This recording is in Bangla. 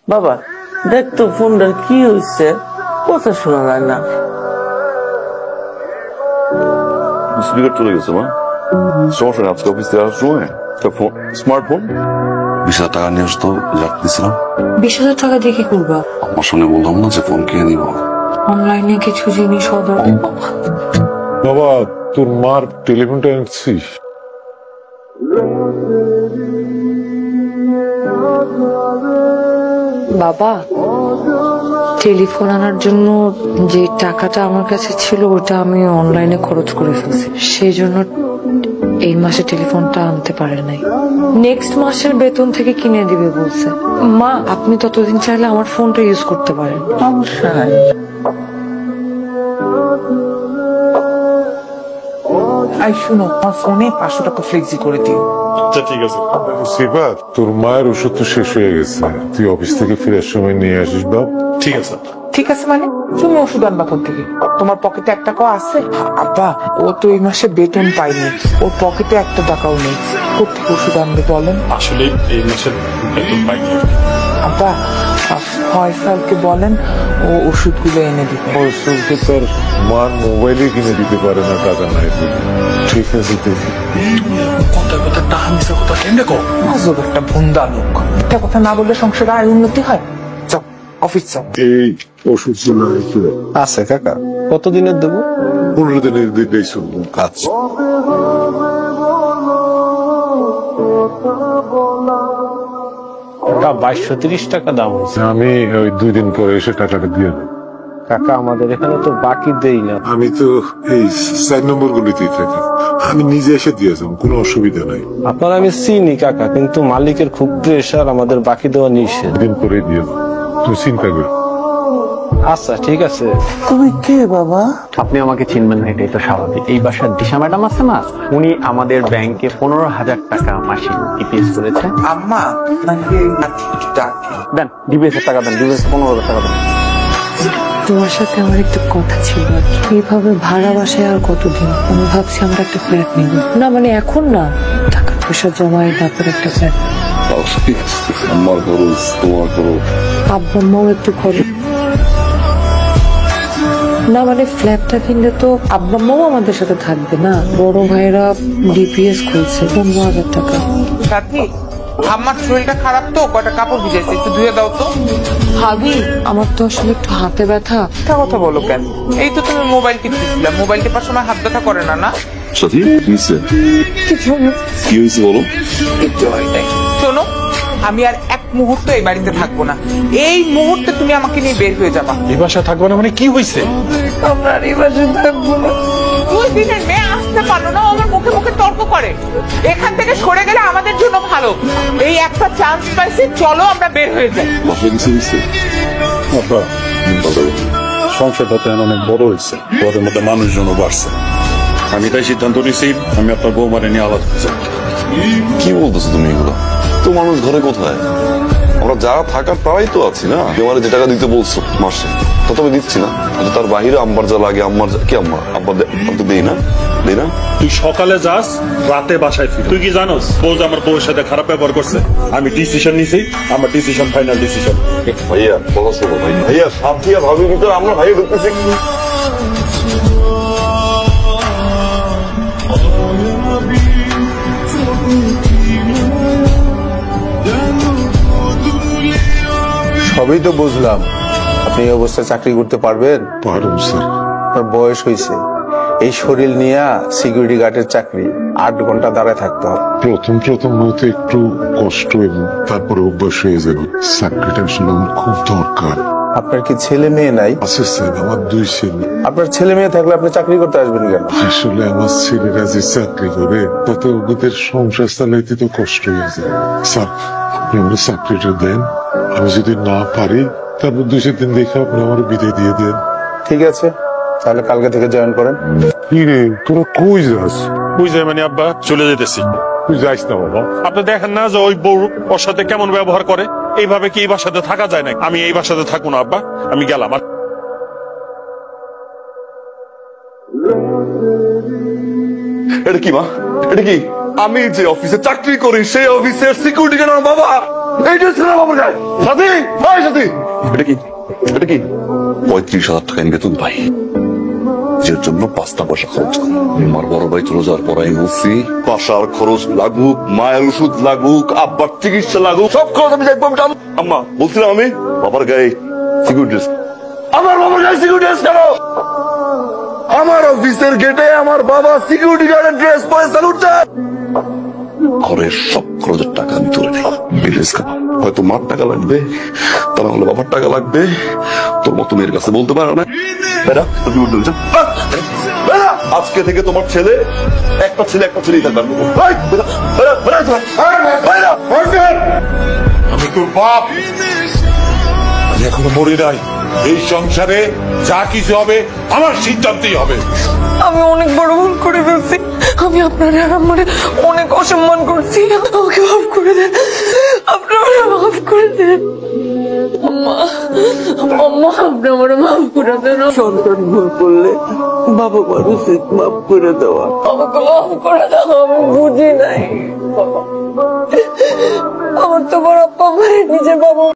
বাবা দেখ তো ফোনটার কি হয়েছে, কথা শোনা যায় না। স্পিকার চলে গেছে মা, সমস্যা নেই, আজকে অফিস থেকে আসার সময় স্মার্টফোন 20,000 টাকা নিয়ে আসতো, রাখতেছিলাম। 20,000 টাকা দিয়ে কি করবা? আমার সঙ্গে বললাম না যে ফোন কিনে নিব। অনলাইনে কিছু জিনিস অর্ডার। বাবা তোর মার টেলিফোনটা এনেছিস? বাবা, টেলিফোন আনার জন্য যে টাকাটা আমার কাছে ছিল ওটা আমি অনলাইনে খরচ করে ফেলছি, সেই জন্য এই মাসে টেলিফোনটা আনতে পারে নাই। নেক্সট মাসের বেতন থেকে কিনে দিবে বলছে। মা, আপনি ততদিন চাইলে আমার ফোনটা ইউজ করতে পারেন। সমস্যা নাই। শুনো, আমার ফোনে 500 টাকা ফ্লেক্সি করে দিও। আচ্ছা ঠিক আছে। সিফাত, তোর মায়ের ওষুধ তো শেষ হয়ে গেছে, তুই অফিস থেকে ফেরার সময় নিয়ে আসিস বাপ। ঠিক আছে। ঠিক আছে মানে তুমি ওষুধ আনবা কোথা থেকে? তোমার পকেটে 1 টাকাও আছে? আব্বা, ও তো এই মাসে বেতন পাইনি, ওর পকেটে 1 টাকাও নেই, কোথেকে ওষুধ আনবে বলেন? আসলে এই মাসের বেতন পাইনি। আব্বা, ফয়সালকে বলেন ও ওষুধগুলো এনে দিবে। ফয়সালকে তার মার মোবাইলে কিনে দিতে পারে না, টাকা নাই বলে। ঠিক আছে দেখি। কথা কথা টাকা মিশা কথা কেন কো? আজব একটা ভুন্দা লোক, একটা কথা না বললে সংসারে আয় উন্নতি হয়। যাও অফিস যাও। এই ওষুধগুলো আছে কাকা, কতদিনের দেবো? 15 দিনের দিকেই শুনবো। আচ্ছা। কাকা 2230 টাকা দাম হয়েছে। আমি ওই 2 দিন পরে এসে টাকাটা দিয়ে দেবো। কাকা আমাদের এখানে তো বাকি দেই না। আমি তো এই 4 নম্বর গুলিতেই থাকি, আমি নিজে এসে দিয়ে যাবো, কোনো অসুবিধা নাই। আপনার আমি চিনি কাকা, কিন্তু মালিকের খুব প্রেশার, আমাদের বাকি দেওয়া নিষেধ। দিন পরে দিয়ে দেবো, তুই চিন্তা কর। আচ্ছা ঠিক আছে। তুমি কে বাবা? আপনি আমাকে চিনবেন না, এটাই তো স্বাভাবিক। এই বাসার দিশা ম্যাডাম আছে না, উনি আমাদের ব্যাংকে 15,000 টাকা মাসিক ডিপিএস করেছে। আম্মা নাকি দেন ডিপিএস এর টাকা দেন, ডিপিএস 15,000 টাকা দেন। তোমার সাথে আমার একটু কথা ছিল। এইভাবে ভাড়া বাসায় আর কতদিন? আমি ভাবছি আমরা একটা ফ্ল্যাট নিব। না মানে এখন না, টাকা পয়সা জমাই তারপর একটা ফ্ল্যাট। আমার খরচ, তোমার খরচ। আব্বা আম্মাও একটু খরচ। না মানে ফ্ল্যাটটা কিনলে তো আব্বা আম্মাও আমাদের সাথে থাকবে না। বড় ভাইরা ডিপিএস খুলছে 15,000 টাকা। সাথী, আমার শরীরটা খারাপ তো, কয়টা কাপড় ভিজেছে, একটু ধুয়ে দাও তো। ভাবি, আমার তো আসলে একটু হাতে ব্যথা। মিথ্যা কথা বলো কেন? এই তো তুমি মোবাইল টিপতেছিলা, মোবাইল টেপার সময় হাত ব্যথা করে না? না সাথী নিচ্ছে কি হয়েছে বলো? কিচ্ছু হয় নাই। শোনো, আমি আর 1 মুহূর্ত এই বাড়িতে থাকবো না। এই মুহূর্তে তুমি আমাকে নিয়ে বের হয়ে যাবা। এই বাসায় থাকবো না মানে কি হয়েছে? আমরা আর এই বাসায় থাকবো না। 2 দিনের মেয়ে আসতে পারলো না, আমার মুখে মুখে তর্ক করে। এখান থেকে সরে গেলে আমাদের জন্য ভালো। এই একটা চান্স পাইছি, চলো আমরা বের হয়ে যাই। বাসায় কিছু হয়েছে? সংসারটা তো অনেক বড় হয়েছে, ওদের মধ্যে মানুষজনও বাড়ছে। আমি তাই সিদ্ধান্ত নিয়েছি, আমি আপনার বৌমারে নিয়ে আলাদা হতে চাই। কি বলতেছো তুমি এগুলো? তো মানুষ ঘরে কোথায়? আমরা যারা থাকার তারাই তো আছি না। আমার যে টাকা দিতে বলছো মাসে, তা তো আমি দিচ্ছি না। তার বাহিরে আম্মার যা লাগে, আম্মার কি আম্মা আব্বা দেই না, দেই না। তুই সকালে যাস, রাতে বাসায় ফির। তুই কি জানোস বউ আমার বউয়ের সাথে খারাপ ব্যবহার করছে? আমি ডিসিশন নিছি, আমার ডিসিশন ফাইনাল ডিসিশন। ভাইয়া কথা শোনো ভাই, ভাইয়া সাপ দিয়া ভাবির ভিতরে আমরা ভাইয়া ঢুকতেছি। সবই তো বুঝলাম, আপনি এই অবস্থায় চাকরি করতে পারবেন? পারুম স্যার। আপনার বয়স হয়েছে, এই শরীর নিয়ে সিকিউরিটি গার্ডের চাকরি 8 ঘন্টা দাঁড়ায় থাকতে হবে। প্রথম হয়তো একটু কষ্ট, এবং তারপরে অভ্যাস হয়ে যাবে। চাকরিটা আসলে আমার খুব দরকার। আপনার কি ছেলে মেয়ে নাই? আছে স্যার, আমার 2 ছেলে। আপনার ছেলে মেয়ে থাকলে আপনি চাকরি করতে আসবেন কেন? আসলে আমার ছেলেরা যে চাকরি করে তাতে ওদের সংসার চালাইতে তো কষ্ট হয়ে যায়। স্যার আপনি আমার চাকরিটা দেন, আমি যদি না পারি তারপর 2-3 দিন দেখে আপনি আমার বিদায় দিয়ে দেন। ঠিক আছে, তাহলে কালকে থেকে জয়েন করেন। কি রে, তোরা কই যাস? বুঝলে মানে আব্বা চলে যেতেছি। তুই যাইস না বাবা। আপনি দেখেন না যে ওই বউ ওর সাথে কেমন ব্যবহার করে? এইভাবে কি এই বাসাতে থাকা যায় না? আমি এই বাসাতে থাকবো না আব্বা, আমি গেলাম। এটা কি মা? এটা কি? আমি যে অফিসে চাকরি করি সেই অফিসের সিকিউরিটি গার্ড আমার বাবা। এই ড্রেস কেন বাবার গায়ে? সাথী, ভাই সাথী, এটা কি? এটা কি? 35,000 টাকা আমি বেতন পাই, যে জন্য 5টা পয়সা খরচ করি। আমার বড় ভাই চলে যাওয়ার পর আমি বলছি বাসার খরচ লাগুক, মায়ের ওষুধ লাগুক, আব্বার চিকিৎসা লাগুক, সব খরচ আমি দেখবো। আম্মা বলছিলাম আমি বাবার গায়ে সিকিউরিটি ড্রেস। আমার বাবার গায়ে সিকিউরিটি ড্রেস কেন? আমার অফিসের গেটে আমার বাবা সিকিউরিটি গার্ডের ড্রেস পরে স্যালুট দেয়। ঘরের সব খরচের টাকা আমি তুলে নেই। হয়তো মার টাকা লাগবে, তা না হলে বাবার টাকা লাগবে, তোর মতো মেয়ের কাছে বলতে পারো না। আজকে থেকে তোমার ছেলে একটা ছেলেই থাকবে। আমি তোর বাপ, আমি এখনো মরি নাই। এই সংসারে যা কিছু হবে আমার সিদ্ধান্তই হবে। আমি অনেক বড় ভুল করে ফেলছি। আমি আপনার আর আমার অনেক অসম্মান করছি। আমাকে মাফ করে দেন, আপনারা মাফ করে দেন। আম্মা, আম্মা, আপনি আমার মাফ করে দেন। সন্তান ভুল করলে বাবা মার উচিত মাফ করে দেওয়া। আমাকে মাফ করে দাও, আমি বুঝি নাই। আমার তো বড় আপ্পা নিজের বাবা